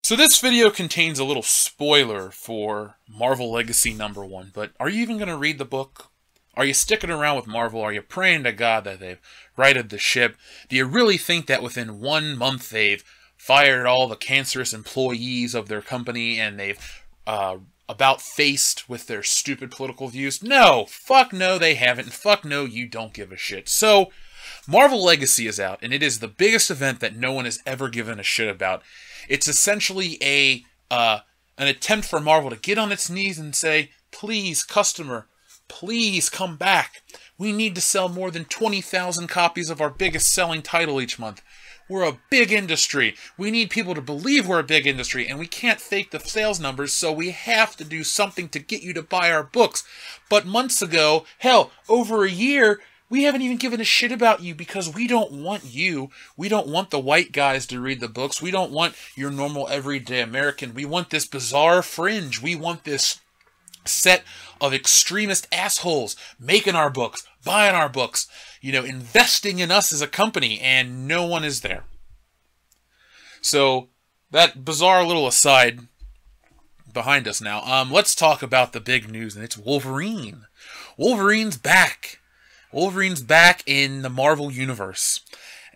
So this video contains a little spoiler for Marvel Legacy #1, but are you even going to read the book? Are you sticking around with Marvel? Are you praying to God that they've righted the ship? Do you really think that within 1 month they've fired all the cancerous employees of their company and they've about-faced with their stupid political views? No! Fuck no, they haven't, and fuck no, you don't give a shit. So, Marvel Legacy is out, and it is the biggest event that no one has ever given a shit about. It's essentially an attempt for Marvel to get on its knees and say, please, customer, please come back. We need to sell more than 20,000 copies of our biggest selling title each month. We're a big industry. We need people to believe we're a big industry, and we can't fake the sales numbers, so we have to do something to get you to buy our books. But months ago, hell, over a year, we haven't even given a shit about you because we don't want you. We don't want the white guys to read the books. We don't want your normal everyday American. We want this bizarre fringe. We want this set of extremist assholes making our books, buying our books, investing in us as a company, and no one is there. So, that bizarre little aside behind us now. Let's talk about the big news, and it's Wolverine. Wolverine's back. Wolverine's back in the Marvel Universe.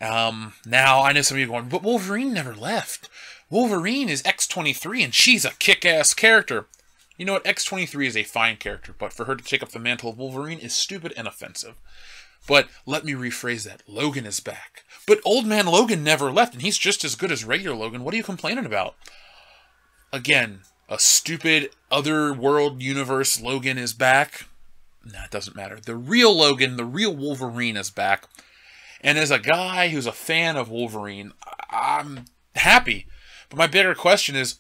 Now, I know some of you are going, but Wolverine never left. Wolverine is X-23, and she's a kick-ass character. You know what? X-23 is a fine character, but for her to take up the mantle of Wolverine is stupid and offensive. But let me rephrase that. Logan is back. But Old Man Logan never left, and he's just as good as regular Logan. What are you complaining about? Again, a stupid other-world universe Logan is back. Nah, it doesn't matter. The real Logan, the real Wolverine is back. And as a guy who's a fan of Wolverine, I'm happy. But my bigger question is,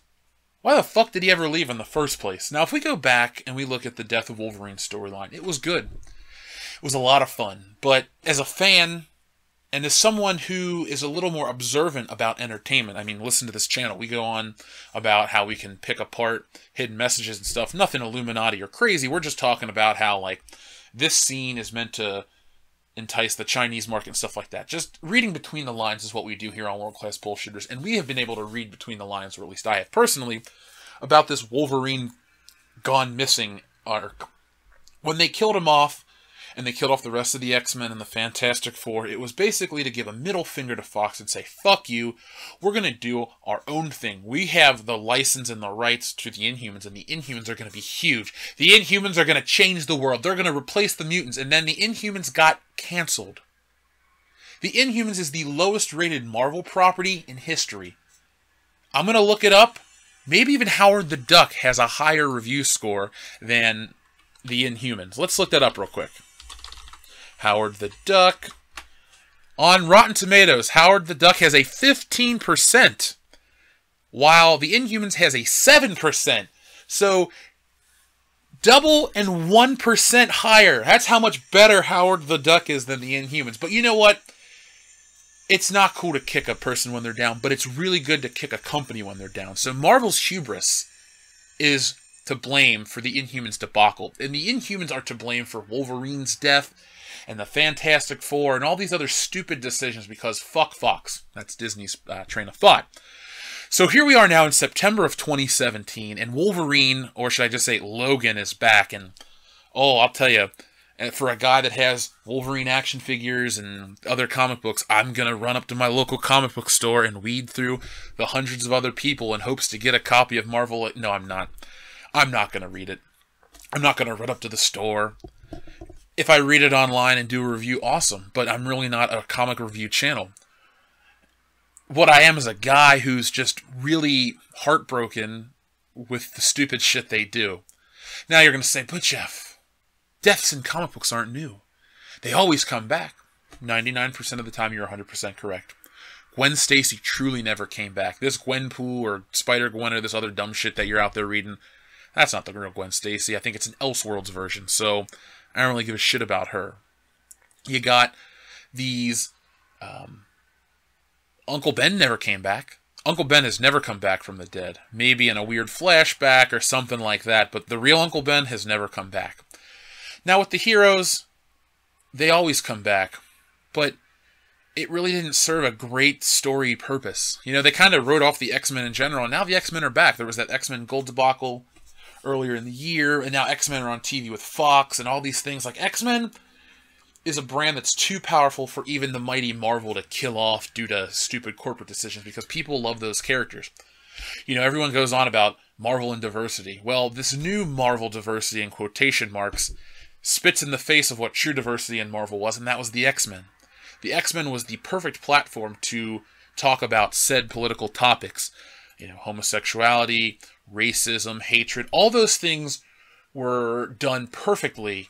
why the fuck did he ever leave in the first place? Now, if we go back and we look at the Death of Wolverine storyline, it was good. It was a lot of fun. But as a fan, and as someone who is a little more observant about entertainment, I mean, listen to this channel. We go on about how we can pick apart hidden messages and stuff. Nothing Illuminati or crazy. We're just talking about how, this scene is meant to entice the Chinese market and stuff like that. Just reading between the lines is what we do here on World Class Bullshitters. And we have been able to read between the lines, or at least I have personally, about this Wolverine gone missing arc. When they killed him off, and they killed off the rest of the X-Men and the Fantastic Four, it was basically to give a middle finger to Fox and say, fuck you, we're going to do our own thing. We have the license and the rights to the Inhumans, and the Inhumans are going to be huge. The Inhumans are going to change the world. They're going to replace the mutants, and then the Inhumans got canceled. The Inhumans is the lowest rated Marvel property in history. I'm going to look it up. Maybe even Howard the Duck has a higher review score than the Inhumans. Let's look that up real quick. Howard the Duck. On Rotten Tomatoes, Howard the Duck has a 15%, while the Inhumans has a 7%. So, double and 1% higher. That's how much better Howard the Duck is than the Inhumans. But you know what? It's not cool to kick a person when they're down, but it's really good to kick a company when they're down. So Marvel's hubris is to blame for the Inhumans debacle. And the Inhumans are to blame for Wolverine's death and the Fantastic Four, and all these other stupid decisions because fuck Fox. That's Disney's train of thought. So here we are now in September of 2017, and Wolverine, or should I just say Logan, is back. And, I'll tell you, for a guy that has Wolverine action figures and other comic books, I'm going to run up to my local comic book store and weed through the hundreds of other people in hopes to get a copy of Marvel. No, I'm not. I'm not going to read it. I'm not going to run up to the store. If I read it online and do a review, awesome. But I'm really not a comic review channel. What I am is a guy who's just really heartbroken with the stupid shit they do. Now you're going to say, but Jeff, deaths in comic books aren't new. They always come back. 99% of the time you're 100% correct. Gwen Stacy truly never came back. This Gwenpool or Spider-Gwen or this other dumb shit that you're out there reading, that's not the real Gwen Stacy. I think it's an Elseworlds version. So I don't really give a shit about her. You got these... Uncle Ben never came back. Uncle Ben has never come back from the dead. Maybe in a weird flashback or something like that, but the real Uncle Ben has never come back. Now with the heroes, they always come back. But it really didn't serve a great story purpose. You know, they kind of wrote off the X-Men in general, and now the X-Men are back. There was that X-Men Gold debacle earlier in the year, and now X-Men are on TV with Fox and all these things. Like, X-Men is a brand that's too powerful for even the mighty Marvel to kill off due to stupid corporate decisions, because people love those characters. You know, everyone goes on about Marvel and diversity. Well, this new Marvel diversity, in quotation marks, spits in the face of what true diversity in Marvel was, and that was the X-Men. The X-Men was the perfect platform to talk about said political topics. You know, homosexuality, racism, hatred, all those things were done perfectly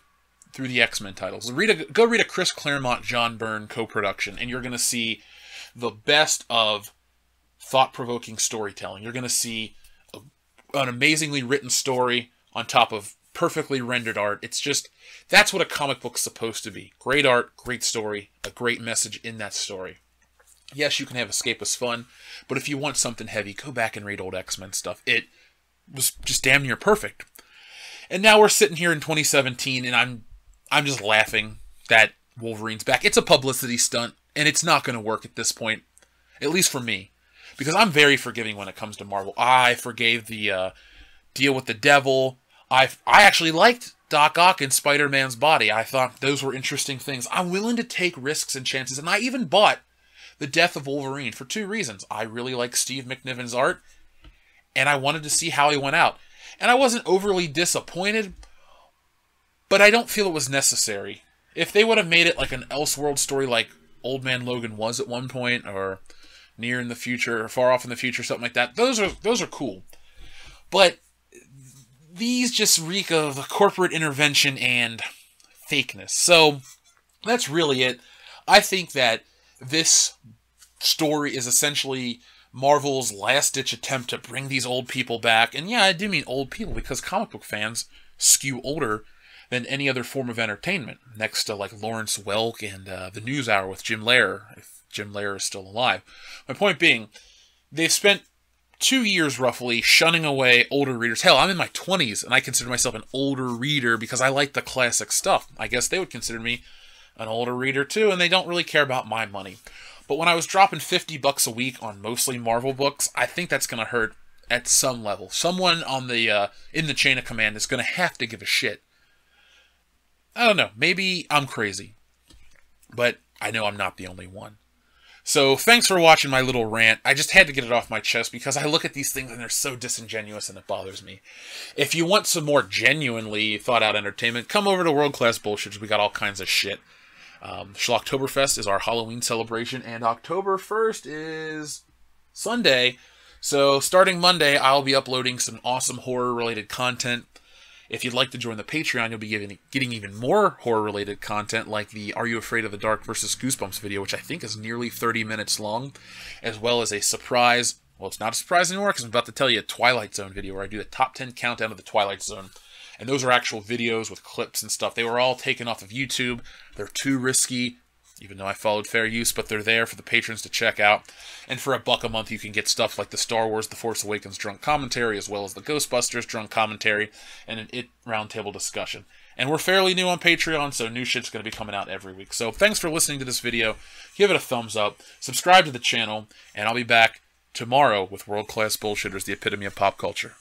through the X-Men titles. Go read a Chris Claremont, John Byrne co-production, and you're going to see the best of thought-provoking storytelling. You're going to see an amazingly written story on top of perfectly rendered art. It's just, that's what a comic book's supposed to be. Great art, great story, a great message in that story. Yes, you can have escapist fun, but if you want something heavy, go back and read old X-Men stuff. It was just damn near perfect. And now we're sitting here in 2017, and I'm just laughing that Wolverine's back. It's a publicity stunt, and it's not going to work at this point, at least for me, because I'm very forgiving when it comes to Marvel. I forgave the deal with the devil. I actually liked Doc Ock in Spider-Man's body. I thought those were interesting things. I'm willing to take risks and chances, and I even bought The Death of Wolverine for 2 reasons. I really like Steve McNiven's art, and I wanted to see how he went out. And I wasn't overly disappointed, but I don't feel it was necessary. If they would have made it like an Elseworld story like Old Man Logan was at one point, or Near in the Future, or Far Off in the Future, something like that, those are cool. But these just reek of corporate intervention and fakeness. So that's really it. I think that this story is essentially Marvel's last-ditch attempt to bring these old people back. And yeah, I do mean old people, because comic book fans skew older than any other form of entertainment, next to like Lawrence Welk and the NewsHour with Jim Lehrer, if Jim Lehrer is still alive. My point being, they've spent 2 years roughly shunning away older readers. Hell, I'm in my 20s, and I consider myself an older reader because I like the classic stuff. I guess they would consider me an older reader too, and they don't really care about my money. But when I was dropping $50 a week on mostly Marvel books, I think that's going to hurt at some level. Someone on the in the chain of command is going to have to give a shit. I don't know. Maybe I'm crazy, but I know I'm not the only one. So thanks for watching my little rant. I just had to get it off my chest because I look at these things and they're so disingenuous and it bothers me. If you want some more genuinely thought-out entertainment, come over to World Class Bullshitters. We got all kinds of shit. Schlocktoberfest is our Halloween celebration, and October 1st is Sunday. So starting Monday, I'll be uploading some awesome horror-related content. If you'd like to join the Patreon, you'll be getting even more horror-related content, like the Are You Afraid of the Dark vs. Goosebumps video, which I think is nearly 30 minutes long, as well as a surprise, well, it's not a surprise anymore, because I'm about to tell you a Twilight Zone video, where I do the top 10 countdown of the Twilight Zone. And those are actual videos with clips and stuff. They were all taken off of YouTube. They're too risky, even though I followed fair use, but they're there for the patrons to check out. And for $1 a month, you can get stuff like the Star Wars The Force Awakens drunk commentary, as well as the Ghostbusters drunk commentary, and an IT roundtable discussion. And we're fairly new on Patreon, so new shit's going to be coming out every week. So thanks for listening to this video. Give it a thumbs up, subscribe to the channel, and I'll be back tomorrow with World Class Bullshitters, the epitome of pop culture.